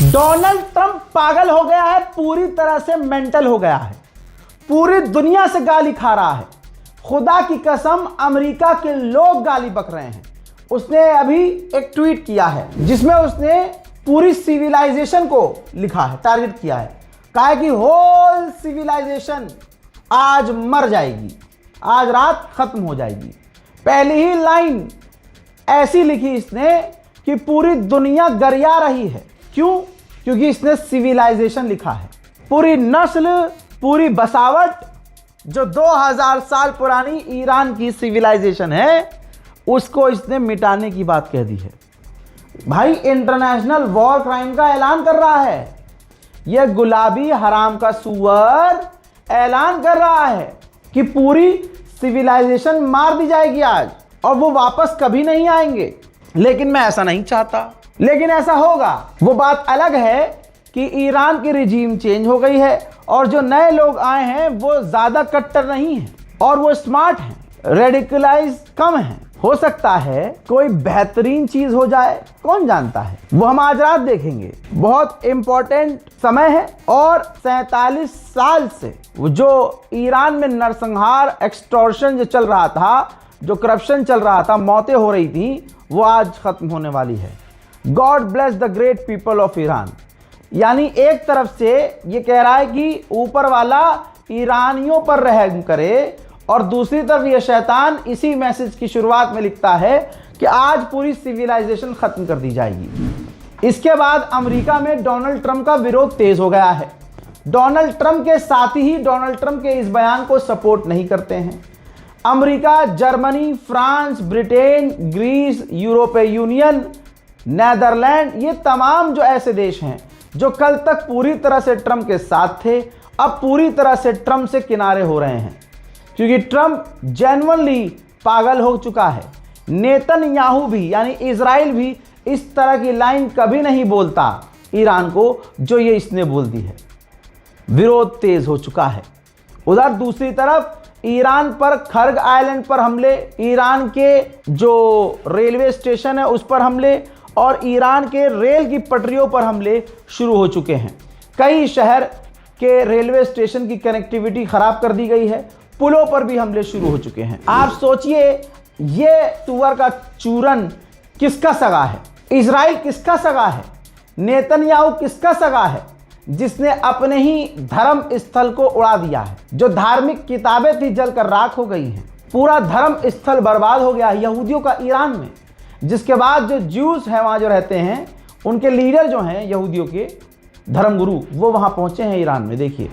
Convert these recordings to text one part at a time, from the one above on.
Donald Trump पागल हो गया है, पूरी तरह से मेंटल हो गया है, पूरी दुनिया से गाली खा रहा है। खुदा की कसम अमेरिका के लोग गाली बक रहे हैं। उसने अभी एक ट्वीट किया है जिसमें उसने पूरी सिविलाइजेशन को लिखा है, टारगेट किया है। कहा है कि होल सिविलाइजेशन आज मर जाएगी, आज रात खत्म हो जाएगी। पहली ही लाइन ऐसी लिखी इसने कि पूरी दुनिया गरिया रही है। क्यों? क्योंकि इसने सिविलाइजेशन लिखा है। पूरी नस्ल, पूरी बसावट, जो 2000 साल पुरानी ईरान की सिविलाइजेशन है, उसको इसने मिटाने की बात कह दी है। भाई इंटरनेशनल वॉर क्राइम का ऐलान कर रहा है। यह गुलाबी हराम का सुअर ऐलान कर रहा है कि पूरी सिविलाइजेशन मार दी जाएगी आज और वो वापस कभी नहीं आएंगे। लेकिन मैं ऐसा नहीं चाहता, लेकिन ऐसा होगा। वो बात अलग है कि ईरान की रिजीम चेंज हो गई है और जो नए लोग आए हैं वो ज़्यादा कट्टर नहीं हैं और वो स्मार्ट हैं, रेडिकलाइज कम हैं। हो सकता है कोई बेहतरीन चीज़ हो जाए, कौन जानता है। वो हम आज रात देखेंगे। बहुत इंपॉर्टेंट समय है और 47 साल से जो ईरान में नरसंहार, एक्सटॉर्शन जो चल रहा था, जो करप्शन चल रहा था, मौतें हो रही थी, वो आज खत्म होने वाली है। God bless the great people of Iran. यानी एक तरफ से ये कह रहा है कि ऊपर वाला ईरानियों पर रहम करे और दूसरी तरफ ये शैतान इसी मैसेज की शुरुआत में लिखता है कि आज पूरी सिविलाइजेशन खत्म कर दी जाएगी। इसके बाद अमेरिका में डोनाल्ड ट्रंप का विरोध तेज हो गया है। डोनाल्ड ट्रंप के साथी ही डोनाल्ड ट्रंप के इस बयान को सपोर्ट नहीं करते हैं। America, Germany, France, Britain, Greece, यूरोपीय यूनियन, नेदरलैंड, ये तमाम जो ऐसे देश हैं जो कल तक पूरी तरह से ट्रंप के साथ थे, अब पूरी तरह से ट्रंप से किनारे हो रहे हैं क्योंकि ट्रंप जेन्युइनली पागल हो चुका है। नेतन्याहू भी, यानी इजराइल भी इस तरह की लाइन कभी नहीं बोलता ईरान को जो ये इसने बोल दी है। विरोध तेज हो चुका है। उधर दूसरी तरफ ईरान पर खर्ग आइलैंड पर हमले, ईरान के जो रेलवे स्टेशन है उस पर हमले और ईरान के रेल की पटरियों पर हमले शुरू हो चुके हैं। कई शहर के रेलवे स्टेशन की कनेक्टिविटी खराब कर दी गई है, पुलों पर भी हमले शुरू हो चुके हैं। आप सोचिए, ये तुअर का चूरन किसका सगा है? इजराइल किसका सगा है? नेतन्याहू किसका सगा है जिसने अपने ही धर्म स्थल को उड़ा दिया है? जो धार्मिक किताबें थी जलकर राख हो गई हैं। पूरा धर्म स्थल बर्बाद हो गया यहूदियों का ईरान में, जिसके बाद जो ज्यूज हैं वहाँ जो रहते हैं, उनके लीडर जो हैं यहूदियों के धर्मगुरु, वो वहाँ पहुँचे हैं ईरान में। देखिए,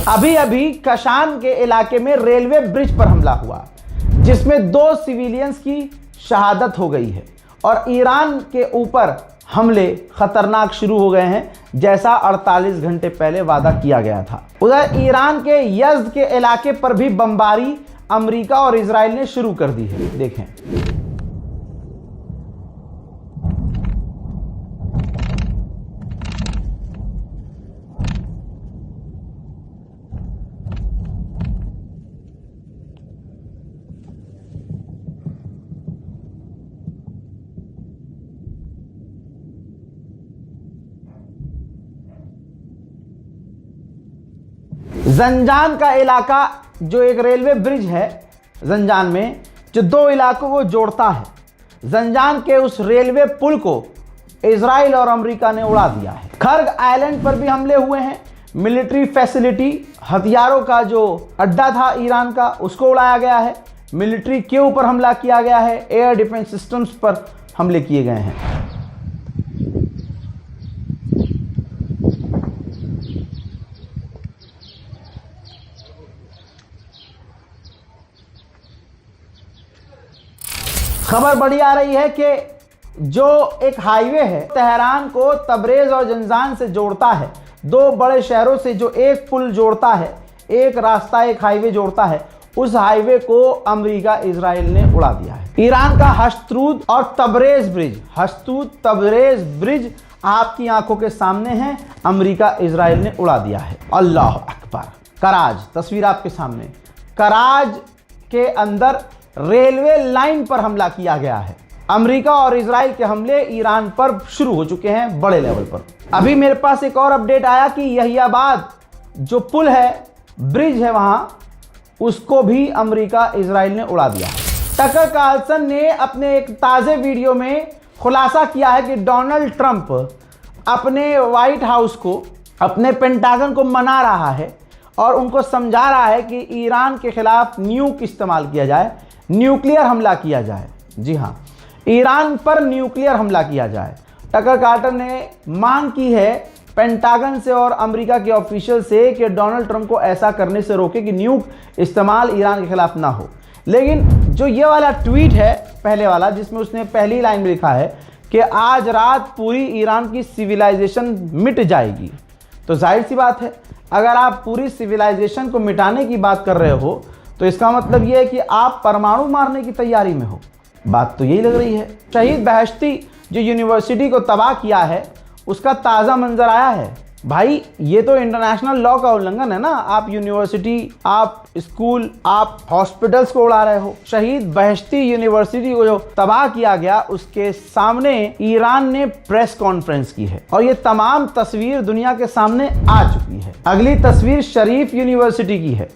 अभी अभी कशान के इलाके में रेलवे ब्रिज पर हमला हुआ जिसमें 2 सिविलियंस की शहादत हो गई है और ईरान के ऊपर हमले खतरनाक शुरू हो गए हैं, जैसा 48 घंटे पहले वादा किया गया था। उधर ईरान के यज़्द के इलाके पर भी बमबारी अमेरिका और इजराइल ने शुरू कर दी है। देखें, जंजान का इलाका, जो एक रेलवे ब्रिज है जंजान में, जो 2 इलाकों को जोड़ता है, जंजान के उस रेलवे पुल को इजराइल और अमेरिका ने उड़ा दिया है। खर्ग आइलैंड पर भी हमले हुए हैं। मिलिट्री फैसिलिटी, हथियारों का जो अड्डा था ईरान का, उसको उड़ाया गया है। मिलिट्री के ऊपर हमला किया गया है। एयर डिफेंस सिस्टम्स पर हमले किए गए हैं। खबर बड़ी आ रही है कि जो एक हाईवे है तेहरान को तबरेज और जंजान से जोड़ता है, दो बड़े शहरों से जो एक पुल जोड़ता है, एक रास्ता एक हाईवे जोड़ता है, उस हाईवे को अमेरिका इजराइल ने उड़ा दिया है। ईरान का हस्तूद और तबरेज ब्रिज, हस्तूद तबरेज ब्रिज आपकी आंखों के सामने है, अमेरिका इजराइल ने उड़ा दिया है। अल्लाह अकबर। कराज, तस्वीर आपके सामने, कराज के अंदर रेलवे लाइन पर हमला किया गया है। अमेरिका और इजराइल के हमले ईरान पर शुरू हो चुके हैं बड़े लेवल पर। अभी मेरे पास एक और अपडेट आया कि यहियाबाद जो पुल है, ब्रिज है वहां, उसको भी अमेरिका इजराइल ने उड़ा दिया है। टकर कार्लसन ने अपने एक ताजे वीडियो में खुलासा किया है कि डोनाल्ड ट्रंप अपने व्हाइट हाउस को, अपने पेंटागन को मना रहा है और उनको समझा रहा है कि ईरान के खिलाफ न्यूक इस्तेमाल किया जाए, न्यूक्लियर हमला किया जाए। जी हाँ, ईरान पर न्यूक्लियर हमला किया जाए। टकर कार्टर ने मांग की है पेंटागन से और अमेरिका के ऑफिशियल से कि डोनाल्ड ट्रंप को ऐसा करने से रोके कि न्यूक इस्तेमाल ईरान के खिलाफ ना हो। लेकिन जो ये वाला ट्वीट है पहले वाला, जिसमें उसने पहली लाइन में लिखा है कि आज रात पूरी ईरान की सिविलाइजेशन मिट जाएगी, तो जाहिर सी बात है अगर आप पूरी सिविलाइजेशन को मिटाने की बात कर रहे हो तो इसका मतलब ये है कि आप परमाणु मारने की तैयारी में हो। बात तो यही लग रही है। शहीद बहश्ती जो यूनिवर्सिटी को तबाह किया है, उसका ताज़ा मंजर आया है। भाई ये तो इंटरनेशनल लॉ का उल्लंघन है ना। आप यूनिवर्सिटी, आप स्कूल, आप हॉस्पिटल्स को उड़ा रहे हो। शहीद बहश्ती यूनिवर्सिटी को जो तबाह किया गया, उसके सामने ईरान ने प्रेस कॉन्फ्रेंस की है और ये तमाम तस्वीर दुनिया के सामने आ चुकी है। अगली तस्वीर शरीफ यूनिवर्सिटी की है।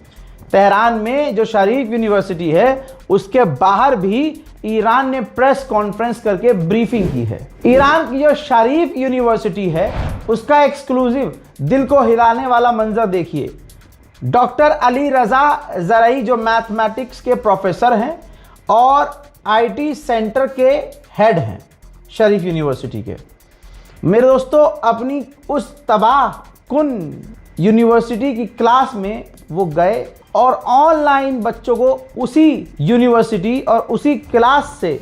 तेहरान में जो शरीफ यूनिवर्सिटी है, उसके बाहर भी ईरान ने प्रेस कॉन्फ्रेंस करके ब्रीफिंग की है। ईरान की जो शरीफ यूनिवर्सिटी है, उसका एक्सक्लूसिव दिल को हिलाने वाला मंजर देखिए। डॉक्टर अली रजा जरई जो मैथमेटिक्स के प्रोफेसर हैं और आईटी सेंटर के हेड हैं शरीफ यूनिवर्सिटी के। मेरे दोस्तों, अपनी उस तबाह कुन यूनिवर्सिटी की क्लास में वो गए और ऑनलाइन बच्चों को उसी यूनिवर्सिटी और उसी क्लास से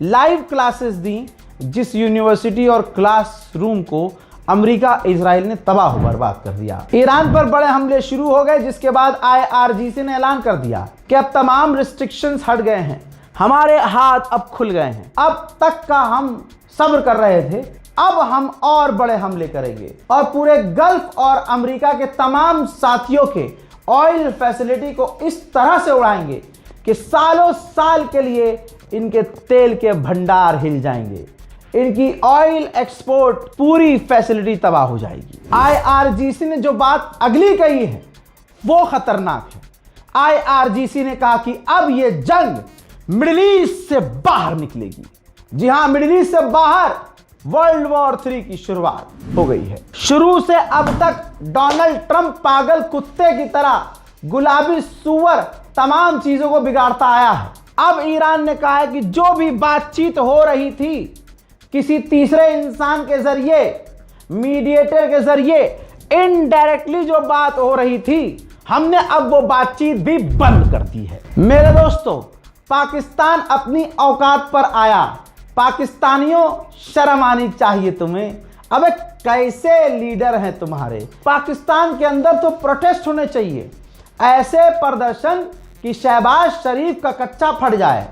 लाइव क्लासेस दी, जिस यूनिवर्सिटी और क्लासरूम को अमेरिका इजराइल ने तबाह बर्बाद कर दिया। ईरान पर बड़े हमले शुरू हो गए, जिसके बाद IRGC ने ऐलान कर दिया कि अब तमाम रिस्ट्रिक्शंस हट गए हैं, हमारे हाथ अब खुल गए हैं। अब तक का हम सब्र कर रहे थे, अब हम और बड़े हमले करेंगे और पूरे गल्फ और अमेरिका के तमाम साथियों के ऑयल फैसिलिटी को इस तरह से उड़ाएंगे कि सालों साल के लिए इनके तेल के भंडार हिल जाएंगे। इनकी ऑयल एक्सपोर्ट पूरी फैसिलिटी तबाह हो जाएगी। IRGC ने जो बात अगली कही है वो खतरनाक है। IRGC ने कहा कि अब ये जंग मिडिल ईस्ट से बाहर निकलेगी। जी हां, मिडिल ईस्ट से बाहर वर्ल्ड वॉर 3 की शुरुआत हो गई है। शुरू से अब तक डोनाल्ड ट्रंप पागल कुत्ते की तरह, गुलाबी सुअर, तमाम चीजों को बिगाड़ता आया है। अब ईरान ने कहा है कि जो भी बातचीत हो रही थी किसी तीसरे इंसान के जरिए, मीडिएटर के जरिए, इनडायरेक्टली जो बात हो रही थी, हमने अब वो बातचीत भी बंद कर दी है। मेरे दोस्तों, पाकिस्तान अपनी औकात पर आया। पाकिस्तानियों, शर्म आनी चाहिए तुम्हें। अबे कैसे लीडर हैं तुम्हारे। पाकिस्तान के अंदर तो प्रोटेस्ट होने चाहिए, ऐसे प्रदर्शन कि शहबाज शरीफ का कच्चा फट जाए।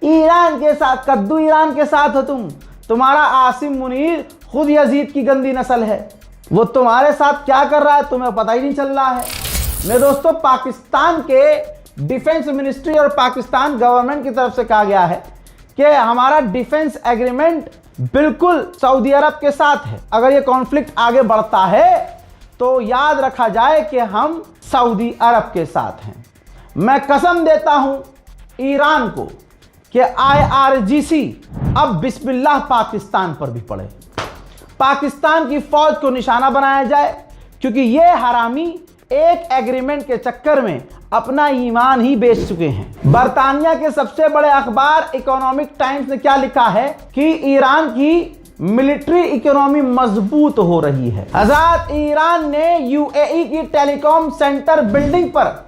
ईरान के साथ, कद्दू ईरान के साथ हो तुम। तुम्हारा आसिम मुनीर खुद यजीद की गंदी नस्ल है, वो तुम्हारे साथ क्या कर रहा है तुम्हें पता ही नहीं चल रहा है। मेरे दोस्तों, पाकिस्तान के डिफेंस मिनिस्ट्री और पाकिस्तान गवर्नमेंट की तरफ से कहा गया है कि हमारा डिफेंस एग्रीमेंट बिल्कुल सऊदी अरब के साथ है। अगर ये कॉन्फ्लिक्ट आगे बढ़ता है तो याद रखा जाए कि हम सऊदी अरब के साथ हैं। मैं कसम देता हूं ईरान को कि IRGC अब बिस्मिल्लाह पाकिस्तान पर भी पड़े, पाकिस्तान की फौज को निशाना बनाया जाए, क्योंकि ये हरामी एक एग्रीमेंट के चक्कर में अपना ईमान ही बेच चुके हैं। बर्तानिया के सबसे बड़े अखबार इकोनॉमिक टाइम्स ने क्या लिखा है कि ईरान की मिलिट्री इकोनॉमी मजबूत हो रही है। आजाद ईरान ने UAE की टेलीकॉम सेंटर बिल्डिंग पर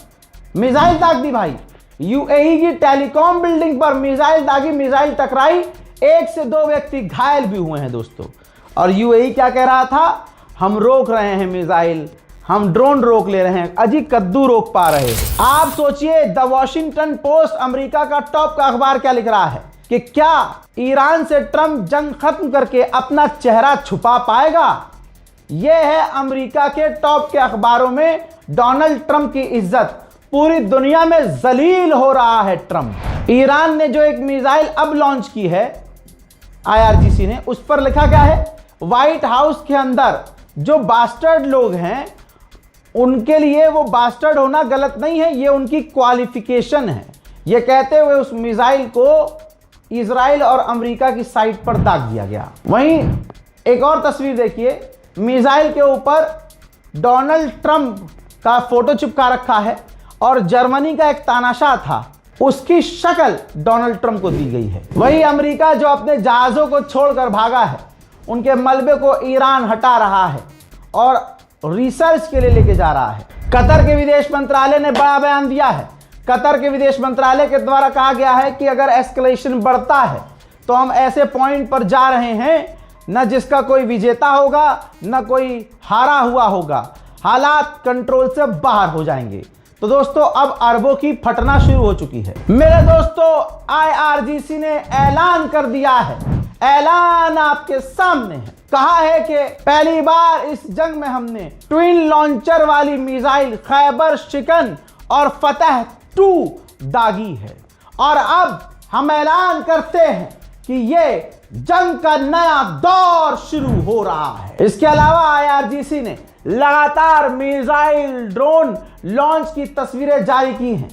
मिसाइल दाग दी भाई। यूएई की टेलीकॉम बिल्डिंग पर मिसाइल दागी, मिसाइल टकराई, 1 से 2 व्यक्ति घायल भी हुए हैं दोस्तों। और यूएई क्या कह रहा था, हम रोक रहे हैं मिसाइल, हम ड्रोन रोक ले रहे हैं, अजी कद्दू रोक पा रहे हैं। आप सोचिए, द वॉशिंगटन पोस्ट अमेरिका का टॉप का अखबार क्या लिख रहा है कि क्या ईरान से ट्रंप जंग खत्म करके अपना चेहरा छुपा पाएगा। यह है अमेरिका के टॉप के अखबारों में डोनाल्ड ट्रंप की इज्जत, पूरी दुनिया में जलील हो रहा है ट्रंप। ईरान ने जो एक मिसाइल अब लॉन्च की है आईआरजीसी ने, उस पर लिखा क्या है, व्हाइट हाउस के अंदर जो बास्टर्ड लोग हैं उनके लिए वो बास्टर्ड होना गलत नहीं है, ये उनकी क्वालिफिकेशन है। ये कहते हुए उस मिसाइल को इजराइल और अमेरिका की साइट पर दाग दिया गया। वहीं एक और तस्वीर देखिए, मिसाइल के ऊपर डोनाल्ड ट्रंप का फोटो चिपका रखा है और जर्मनी का एक तानाशाह था, उसकी शक्ल डोनाल्ड ट्रंप को दी गई है। वहीं अमेरिका जो अपने जहाजों को छोड़कर भागा है, उनके मलबे को ईरान हटा रहा है और रिसर्च के लिए लेके जा रहा है। कतर के विदेश मंत्रालय ने बड़ा बयान दिया है। कतर के विदेश मंत्रालय के द्वारा कहा गया है कि अगर एस्केलेशन बढ़ता है तो हम ऐसे पॉइंट पर जा रहे हैं न जिसका कोई विजेता होगा न कोई हारा हुआ होगा, हालात कंट्रोल से बाहर हो जाएंगे। तो दोस्तों अब अरबों की फटना शुरू हो चुकी है। मेरे दोस्तों आईआरजीसी ने ऐलान कर दिया है, ऐलान आपके सामने है, कहा है कि पहली बार इस जंग में हमने ट्विन लॉन्चर वाली मिसाइल खैबर शिकन और फतह 2 दागी है और अब हम ऐलान करते हैं कि ये जंग का नया दौर शुरू हो रहा है। इसके अलावा आईआरजीसी ने लगातार मिसाइल ड्रोन लॉन्च की तस्वीरें जारी की हैं।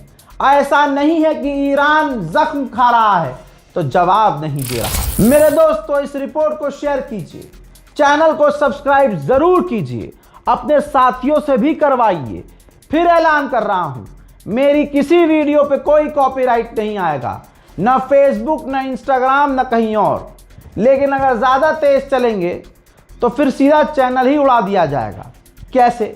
ऐसा नहीं है कि ईरान जख्म खा रहा है तो जवाब नहीं दे रहा। मेरे दोस्तों इस रिपोर्ट को शेयर कीजिए, चैनल को सब्सक्राइब जरूर कीजिए, अपने साथियों से भी करवाइए। फिर ऐलान कर रहा हूं, मेरी किसी वीडियो पे कोई कॉपीराइट नहीं आएगा, ना फेसबुक ना इंस्टाग्राम ना कहीं और। लेकिन अगर ज्यादा तेज चलेंगे तो फिर सीधा चैनल ही उड़ा दिया जाएगा। कैसे,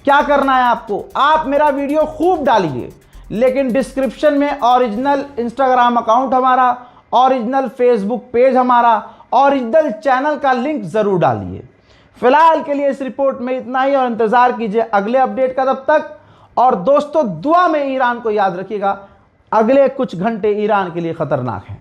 क्या करना है आपको, आप मेरा वीडियो खूब डालिए, लेकिन डिस्क्रिप्शन में ओरिजिनल इंस्टाग्राम अकाउंट हमारा, ओरिजिनल फेसबुक पेज हमारा, ओरिजिनल चैनल का लिंक जरूर डालिए। फिलहाल के लिए इस रिपोर्ट में इतना ही और इंतजार कीजिए अगले अपडेट का। तब तक और दोस्तों दुआ में ईरान को याद रखिएगा, अगले कुछ घंटे ईरान के लिए खतरनाक हैं।